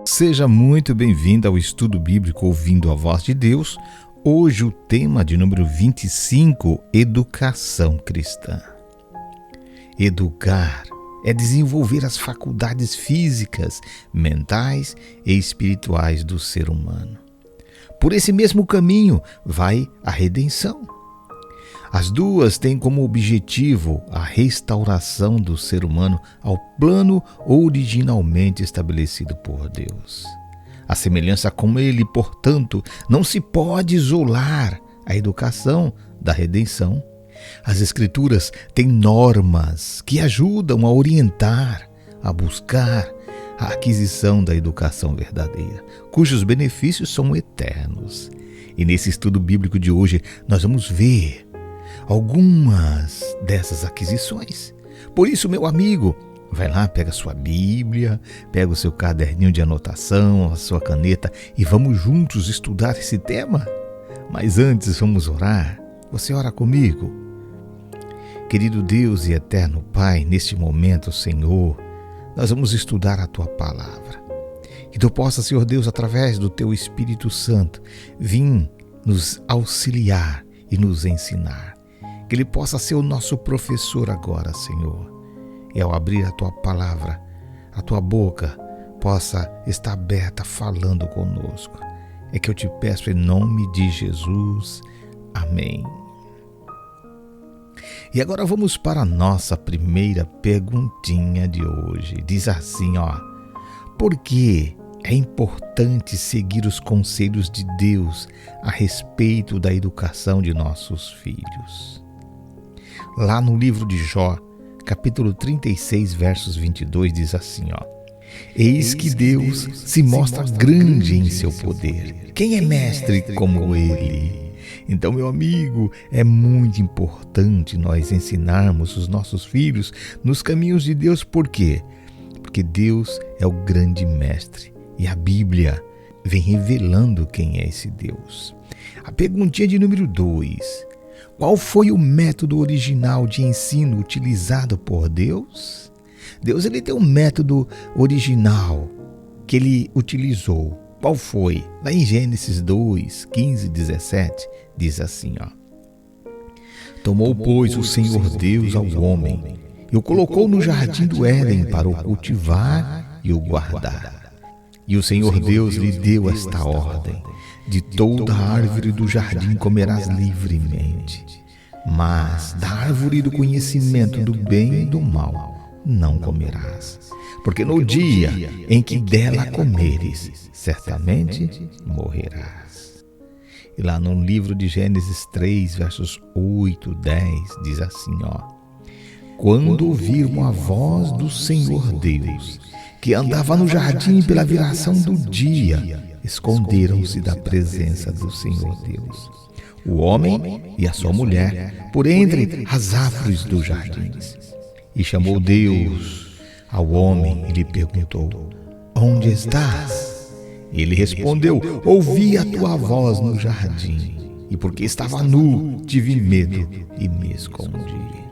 Seja muito bem-vindo ao Estudo Bíblico Ouvindo a Voz de Deus. Hoje o tema de número 25, Educação Cristã. Educar é desenvolver as faculdades físicas, mentais e espirituais do ser humano. Por esse mesmo caminho vai a redenção. As duas têm como objetivo a restauração do ser humano ao plano originalmente estabelecido por Deus. A semelhança com ele, portanto, não se pode isolar a educação da redenção. As Escrituras têm normas que ajudam a orientar, a buscar a aquisição da educação verdadeira, cujos benefícios são eternos. E nesse estudo bíblico de hoje, nós vamos ver algumas dessas aquisições. Por isso, meu amigo, vai lá, pega sua Bíblia, pega o seu caderninho de anotação, a sua caneta e vamos juntos estudar esse tema. Mas antes, vamos orar. Você ora comigo? Querido Deus e eterno Pai, neste momento, Senhor, nós vamos estudar a Tua Palavra. Que Tu possa, Senhor Deus, através do Teu Espírito Santo, vir nos auxiliar e nos ensinar. Que Ele possa ser o nosso professor agora, Senhor. E ao abrir a Tua Palavra, a Tua boca possa estar aberta falando conosco. É que eu te peço em nome de Jesus. Amém. E agora vamos para a nossa primeira perguntinha de hoje. Diz assim, por que é importante seguir os conselhos de Deus a respeito da educação de nossos filhos? Lá no livro de Jó, capítulo 36, versos 22, diz assim, Eis que Deus se mostra grande em seu poder. Quem é mestre como Ele? Então, meu amigo, é muito importante nós ensinarmos os nossos filhos nos caminhos de Deus. Por quê? Porque Deus é o grande mestre e a Bíblia vem revelando quem é esse Deus. A perguntinha de número 2. Qual foi o método original de ensino utilizado por Deus? Deus ele tem um método original que Ele utilizou. Qual foi? Lá em Gênesis 2, 15 e 17, diz assim, Tomou, pois, o Senhor Deus ao homem e o colocou no jardim do Éden para o cultivar e o guardar. E o Senhor Deus lhe deu esta ordem: de toda a árvore do jardim comerás livremente, mas da árvore do conhecimento do bem e do mal não comerás, porque no dia em que dela comeres, certamente morrerás. E lá no livro de Gênesis 3, versos 8, 10, diz assim, Quando ouviram a voz do Senhor Deus, que andava no jardim pela viração do dia, esconderam-se da presença do Senhor Deus, o homem e a sua mulher, por entre as árvores do jardim. E chamou Deus ao homem e lhe perguntou: Onde estás? Ele respondeu: Ouvi a tua voz no jardim, e porque estava nu, tive medo e me escondi.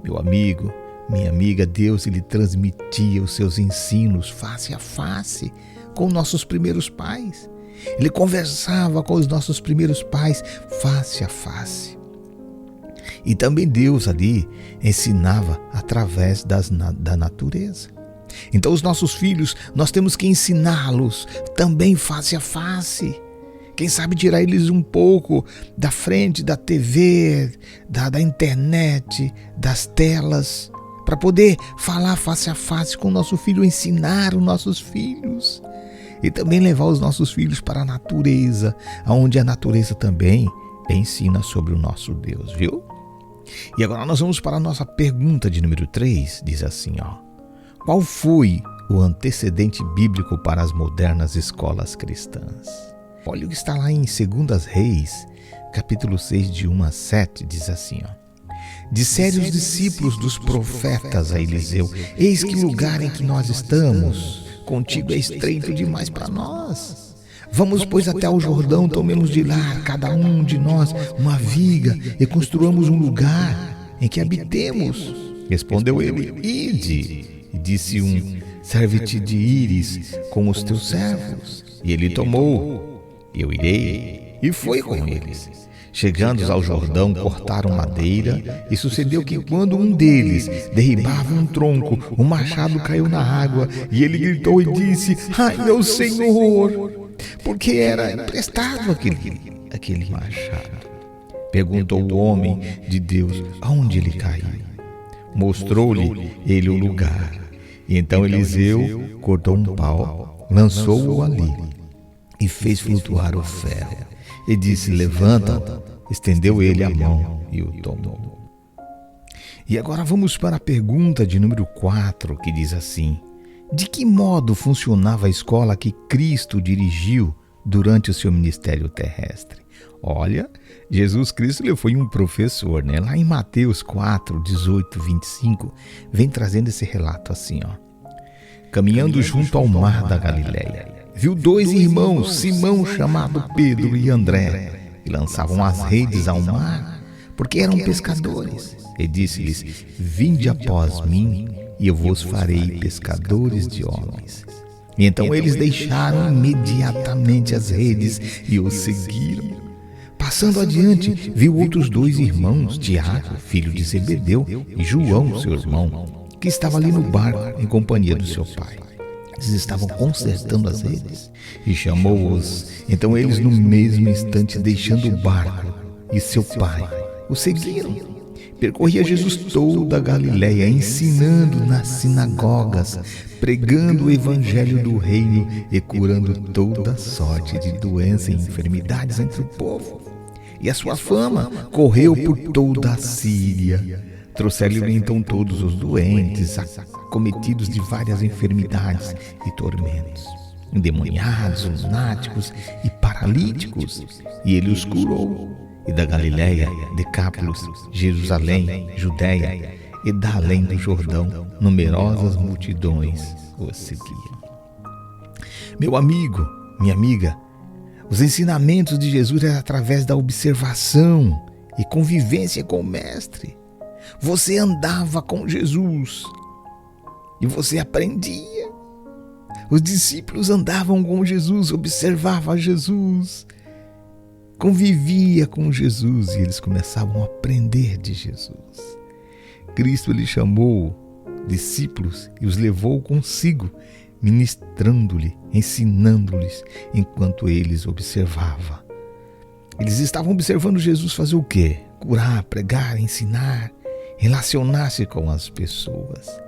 Meu amigo, minha amiga, Deus ele transmitia os seus ensinos face a face com nossos primeiros pais. Ele conversava com os nossos primeiros pais face a face. E também Deus ali ensinava através da natureza. Então os nossos filhos, nós temos que ensiná-los também face a face. Quem sabe tirar eles um pouco da frente da TV, da internet, das telas, para poder falar face a face com o nosso filho, ensinar os nossos filhos. E também levar os nossos filhos para a natureza, onde a natureza também ensina sobre o nosso Deus, viu? E agora nós vamos para a nossa pergunta de número 3, diz assim, Qual foi o antecedente bíblico para as modernas escolas cristãs? Olha o que está lá em 2 Reis, capítulo 6, de 1 a 7, diz assim, Disseram os discípulos dos profetas a Eliseu: Eis que o lugar em que nós estamos contigo é estreito demais para nós. Vamos, pois, até ao Jordão, tomemos de lá, cada um de nós, uma viga e construamos um lugar em que habitemos. Respondeu ele: Ide. E disse um: serve-te de ires com os teus servos. E ele tomou. Eu irei. E foi com eles. Chegando ao Jordão, cortaram madeira, e sucedeu que quando um deles derribava um tronco, o machado caiu na água, e ele gritou e disse: ai, meu Senhor! Porque era emprestado aquele machado. Perguntou o homem de Deus aonde ele caiu. Mostrou-lhe ele o lugar. E então Eliseu cortou um pau, lançou-o ali, e fez flutuar o ferro. E disse: levanta. Estendeu ele a mão e o tomou. E agora vamos para a pergunta de número 4, que diz assim: de que modo funcionava a escola que Cristo dirigiu durante o seu ministério terrestre? Olha, Jesus Cristo ele foi um professor, né? Lá em Mateus 4, 18, 25, vem trazendo esse relato assim, ó. Caminhando junto ao mar da Galileia, viu 2 irmãos, Simão chamado Pedro e André, e lançavam as redes ao mar, porque eram pescadores. E disse-lhes: vinde após mim, e eu vos farei pescadores de homens. E então eles deixaram imediatamente as redes e o seguiram. Passando adiante, viu outros 2 irmãos, Tiago, filho de Zebedeu, e João, seu irmão, que estava ali no barco em companhia do seu pai. Eles estavam consertando as redes, e chamou-os. Então eles, no mesmo instante, deixando o barco e seu pai, o seguiram. Percorria Jesus toda a Galileia, ensinando nas sinagogas, pregando o evangelho do reino e curando toda sorte de doenças e enfermidades entre o povo. E a sua fama correu por toda a Síria. Trouxeram-lhe então todos os doentes, acometidos de várias enfermidades e tormentos, endemoniados, lunáticos e paralíticos, e ele os curou. E da Galileia, Decápolis, Jerusalém, Judéia e da além do Jordão, numerosas multidões o seguiam. Meu amigo, minha amiga, os ensinamentos de Jesus eram através da observação e convivência com o Mestre. Você andava com Jesus e você aprendia. Os discípulos andavam com Jesus, observavam Jesus, convivia com Jesus e eles começavam a aprender de Jesus. Cristo ele chamou discípulos e os levou consigo, ministrando-lhe, ensinando-lhes enquanto eles observavam. Eles estavam observando Jesus fazer o quê? Curar, pregar, ensinar, relacionar-se com as pessoas.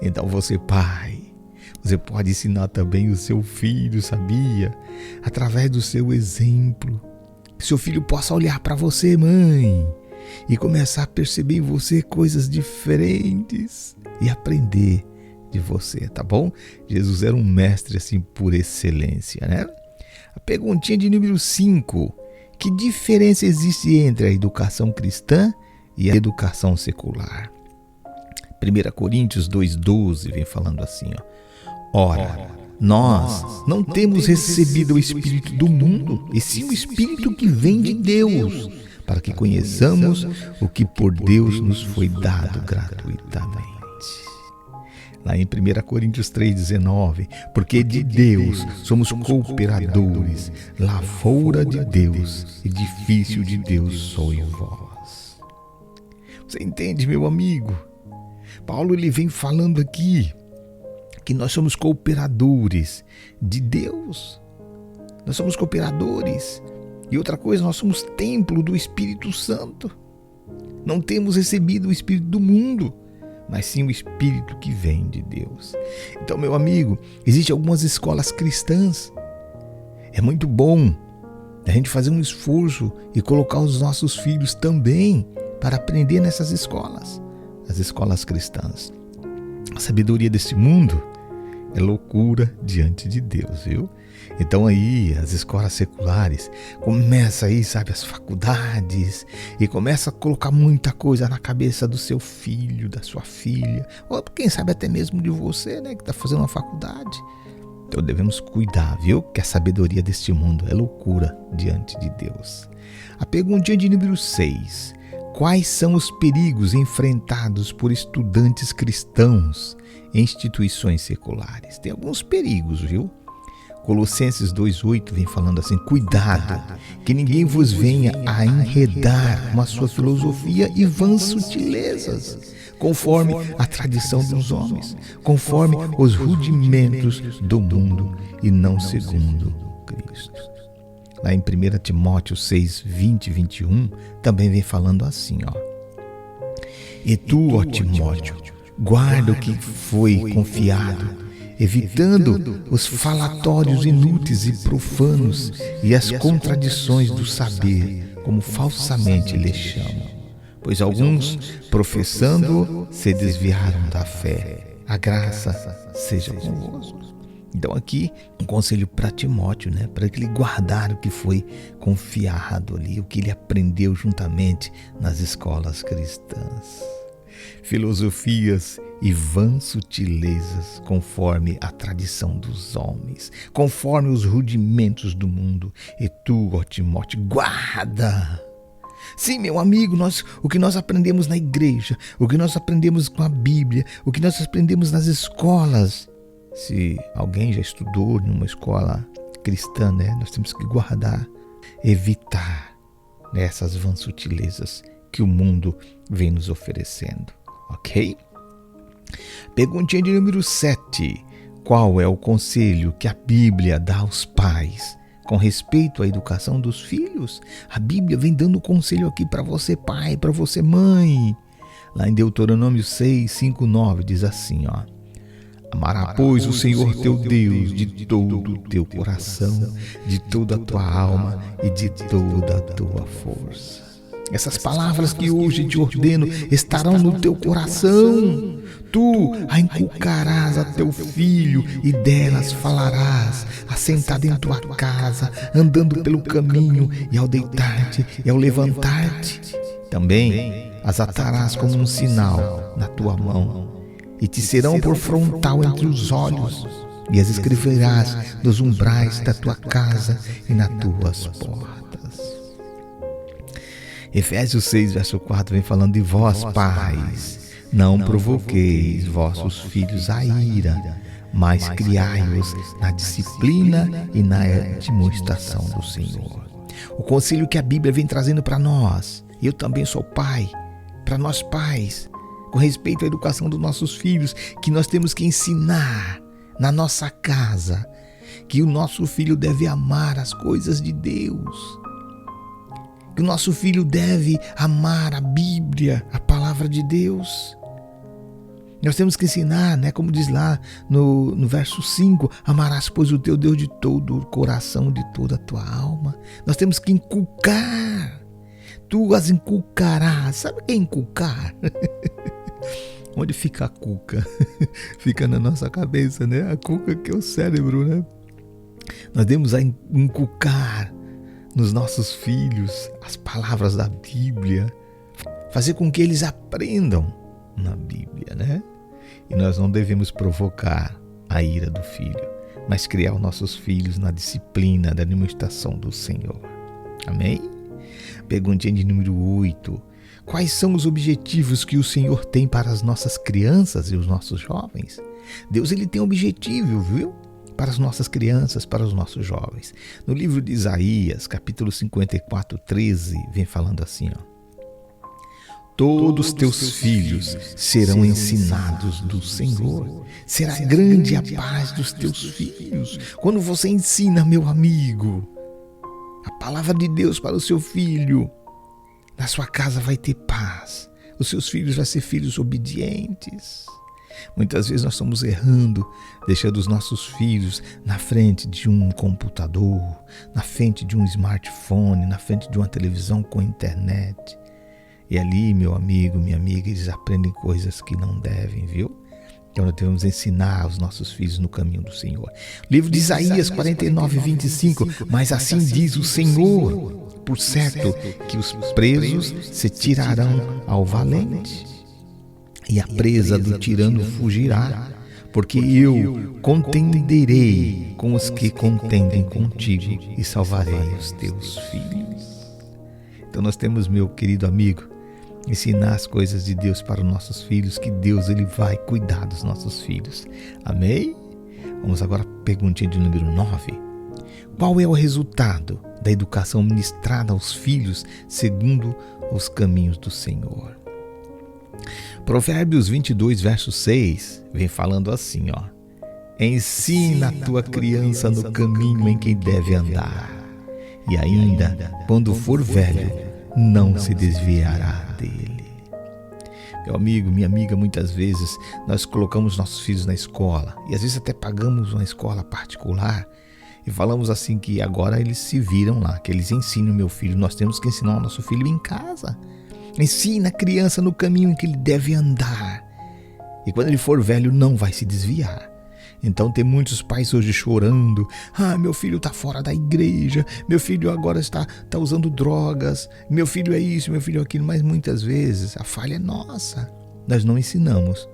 Então você, pai, você pode ensinar também o seu filho, sabia? Através do seu exemplo. Que seu filho possa olhar para você, mãe, e começar a perceber em você coisas diferentes e aprender de você, tá bom? Jesus era um mestre assim por excelência, né? A perguntinha de número 5. Que diferença existe entre a educação cristã e a educação secular? 1 Coríntios 2,12 vem falando assim, ó. Ora, nós não temos recebido o Espírito do mundo, e sim o Espírito que vem de Deus, para que conheçamos o que por Deus nos foi dado gratuitamente. Lá em 1 Coríntios 3,19, porque de Deus somos cooperadores, lavoura de Deus, edifício de Deus sois vós. Você entende, meu amigo? Paulo ele vem falando aqui que nós somos cooperadores de Deus. Nós somos cooperadores. E outra coisa, nós somos templo do Espírito Santo. Não temos recebido o Espírito do mundo, mas sim o Espírito que vem de Deus. Então, meu amigo, existem algumas escolas cristãs. É muito bom a gente fazer um esforço e colocar os nossos filhos também para aprender nessas escolas, as escolas cristãs. A sabedoria desse mundo é loucura diante de Deus, viu? Então aí as escolas seculares começam aí, sabe, as faculdades, e começa a colocar muita coisa na cabeça do seu filho, da sua filha, ou quem sabe até mesmo de você, né, que está fazendo uma faculdade. Então devemos cuidar, viu? Que a sabedoria deste mundo é loucura diante de Deus. A perguntinha de número 6. Quais são os perigos enfrentados por estudantes cristãos em instituições seculares. Tem alguns perigos, viu? Colossenses 2,8 vem falando assim: cuidado, que ninguém vos venha a enredar com a sua filosofia e vãs sutilezas, conforme a tradição dos homens, conforme os rudimentos do mundo e não segundo Cristo. Lá em 1 Timóteo 6, 20 e 21, também vem falando assim, ó: e tu, ó Timóteo, guarda o que foi confiado, evitando os falatórios inúteis e profanos e as contradições do saber, como falsamente lhes chamam. Pois alguns, professando, se desviaram da fé. A graça seja convosco. Então aqui, um conselho para Timóteo, né? Para que ele guardar o que foi confiado ali, o que ele aprendeu juntamente nas escolas cristãs. Filosofias e vãs sutilezas, conforme a tradição dos homens, conforme os rudimentos do mundo. E tu, ó Timóteo, guarda. Sim, meu amigo, o que nós aprendemos na igreja, o que nós aprendemos com a Bíblia, o que nós aprendemos nas escolas. Se alguém já estudou numa escola cristã, né, nós temos que guardar, evitar essas vãs sutilezas que o mundo vem nos oferecendo, ok? Perguntinha de número 7. Qual é o conselho que a Bíblia dá aos pais com respeito à educação dos filhos? A Bíblia vem dando conselho aqui para você, pai, para você, mãe. Lá em Deuteronômio 6, 5, 9 diz assim, ó: amará, pois, o Senhor teu Deus de todo o teu coração, de toda a tua alma e de toda a tua força. Essas palavras que hoje te ordeno estarão no teu coração. Tu a inculcarás a teu filho e delas falarás, assentado em tua casa, andando pelo caminho, e ao deitar-te e ao levantar-te. Também as atarás como um sinal na tua mão, e te serão por frontal entre os olhos, e as escreverás nos umbrais da tua casa e nas tuas portas. Efésios 6, verso 4 vem falando de vós, pais, não provoqueis vossos filhos a ira, mas criai-os na disciplina e na admoestação do Senhor. O conselho que a Bíblia vem trazendo para nós, eu também sou pai, para nós pais, com respeito à educação dos nossos filhos, que nós temos que ensinar na nossa casa, que o nosso filho deve amar as coisas de Deus, que o nosso filho deve amar a Bíblia, a palavra de Deus. Nós temos que ensinar, né, como diz lá no verso 5, amarás, pois, o teu Deus de todo o coração, de toda a tua alma. Nós temos que inculcar. Tu as inculcarás. Sabe o que é inculcar? Onde fica a cuca? Fica na nossa cabeça, né? A cuca que é o cérebro, né? Nós devemos inculcar nos nossos filhos as palavras da Bíblia, fazer com que eles aprendam na Bíblia, né? E nós não devemos provocar a ira do filho, mas criar os nossos filhos na disciplina da admoestação do Senhor. Amém? Perguntinha de número 8. Quais são os objetivos que o Senhor tem para as nossas crianças e os nossos jovens? Deus, ele tem objetivo, viu? Para as nossas crianças, para os nossos jovens. No livro de Isaías, capítulo 54, 13, vem falando assim, ó: todos teus filhos serão ensinados do Senhor. Será grande a paz dos teus filhos. Quando você ensina, meu amigo, a palavra de Deus para o seu filho, na sua casa vai ter paz. Os seus filhos vão ser filhos obedientes. Muitas vezes nós estamos errando, deixando os nossos filhos na frente de um computador, na frente de um smartphone, na frente de uma televisão com internet. E ali, meu amigo, minha amiga, eles aprendem coisas que não devem, viu? Então nós devemos ensinar os nossos filhos no caminho do Senhor. Livro de Isaías 49, 25. Mas assim diz o Senhor: por certo que os presos se tirarão ao valente, e a presa do tirano fugirá, porque eu contenderei com os que contendem contigo e salvarei os teus filhos. Então nós temos, meu querido amigo, ensinar as coisas de Deus para os nossos filhos, que Deus ele vai cuidar dos nossos filhos. Amém? Vamos agora à perguntinha de número 9. Qual é o resultado da educação ministrada aos filhos segundo os caminhos do Senhor? Provérbios 22, verso 6, vem falando assim, ó. Ensina a tua criança no caminho em que deve andar, e ainda, quando for velho, não se desviará dele. Meu amigo, minha amiga, muitas vezes nós colocamos nossos filhos na escola, e às vezes até pagamos uma escola particular, e falamos assim que agora eles se viram lá, que eles ensinam o meu filho. Nós temos que ensinar o nosso filho em casa. Ensina a criança no caminho em que ele deve andar, e quando ele for velho não vai se desviar. Então tem muitos pais hoje chorando. Meu filho está fora da igreja, meu filho agora está usando drogas, meu filho é isso, meu filho é aquilo. Mas muitas vezes a falha é nossa. Nós não ensinamos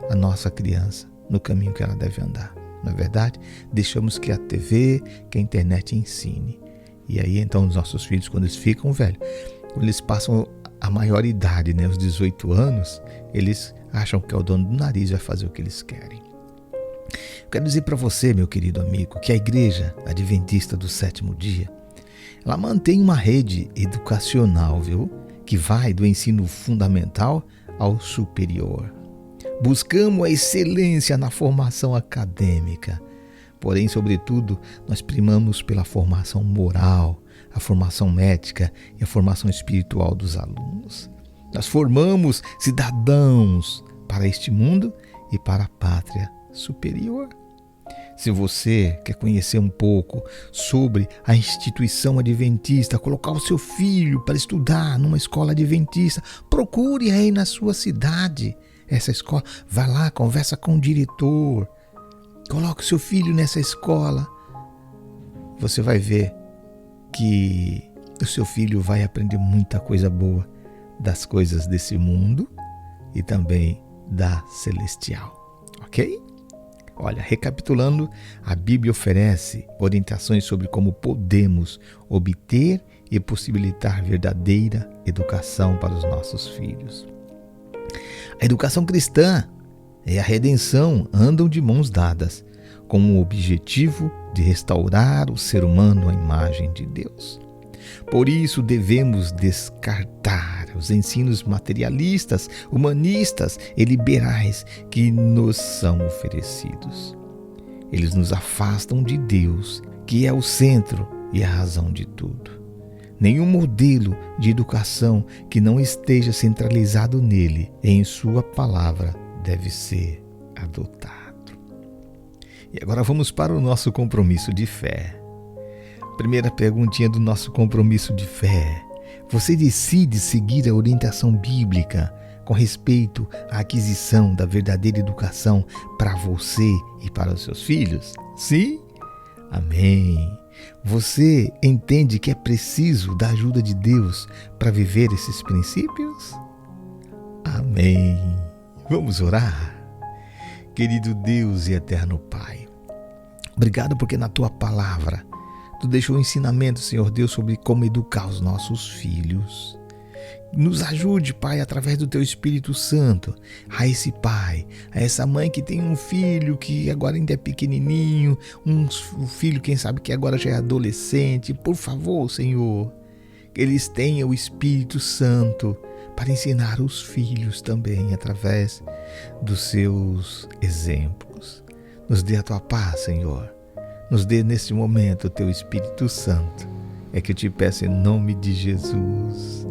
a nossa criança no caminho que ela deve andar. Não é verdade? Deixamos que a TV, que a internet ensine. E aí então os nossos filhos, quando eles ficam velhos, quando eles passam a maioridade, né, os 18 anos, eles acham que é o dono do nariz, vai fazer o que eles querem. Quero dizer para você, meu querido amigo, que a Igreja Adventista do Sétimo Dia, ela mantém uma rede educacional, viu? Que vai do ensino fundamental ao superior. Buscamos a excelência na formação acadêmica, porém, sobretudo, nós primamos pela formação moral, a formação ética e a formação espiritual dos alunos. Nós formamos cidadãos para este mundo e para a pátria superior. Se você quer conhecer um pouco sobre a instituição adventista, colocar o seu filho para estudar numa escola adventista, procure aí na sua cidade essa escola. Vai lá, conversa com o diretor, coloque o seu filho nessa escola. Você vai ver que o seu filho vai aprender muita coisa boa das coisas desse mundo e também da celestial, ok? Olha, recapitulando, a Bíblia oferece orientações sobre como podemos obter e possibilitar verdadeira educação para os nossos filhos. A educação cristã e a redenção andam de mãos dadas, com o objetivo de restaurar o ser humano à imagem de Deus. Por isso, devemos descartar os ensinos materialistas, humanistas e liberais que nos são oferecidos. Eles nos afastam de Deus, que é o centro e a razão de tudo. Nenhum modelo de educação que não esteja centralizado nele e em sua palavra deve ser adotado. E agora vamos para o nosso compromisso de fé. Primeira perguntinha do nosso compromisso de fé. Você decide seguir a orientação bíblica com respeito à aquisição da verdadeira educação para você e para os seus filhos? Sim? Amém. Você entende que é preciso da ajuda de Deus para viver esses princípios? Amém. Vamos orar? Querido Deus e eterno Pai, obrigado porque na Tua palavra Tu deixou um ensinamento, Senhor Deus, sobre como educar os nossos filhos. Nos ajude, Pai, através do Teu Espírito Santo, a esse pai, a essa mãe que tem um filho que agora ainda é pequenininho, um filho, quem sabe, que agora já é adolescente. Por favor, Senhor, que eles tenham o Espírito Santo para ensinar os filhos também através dos seus exemplos. Nos dê a Tua paz, Senhor. Nos dê neste momento o Teu Espírito Santo. É que eu te peço em nome de Jesus.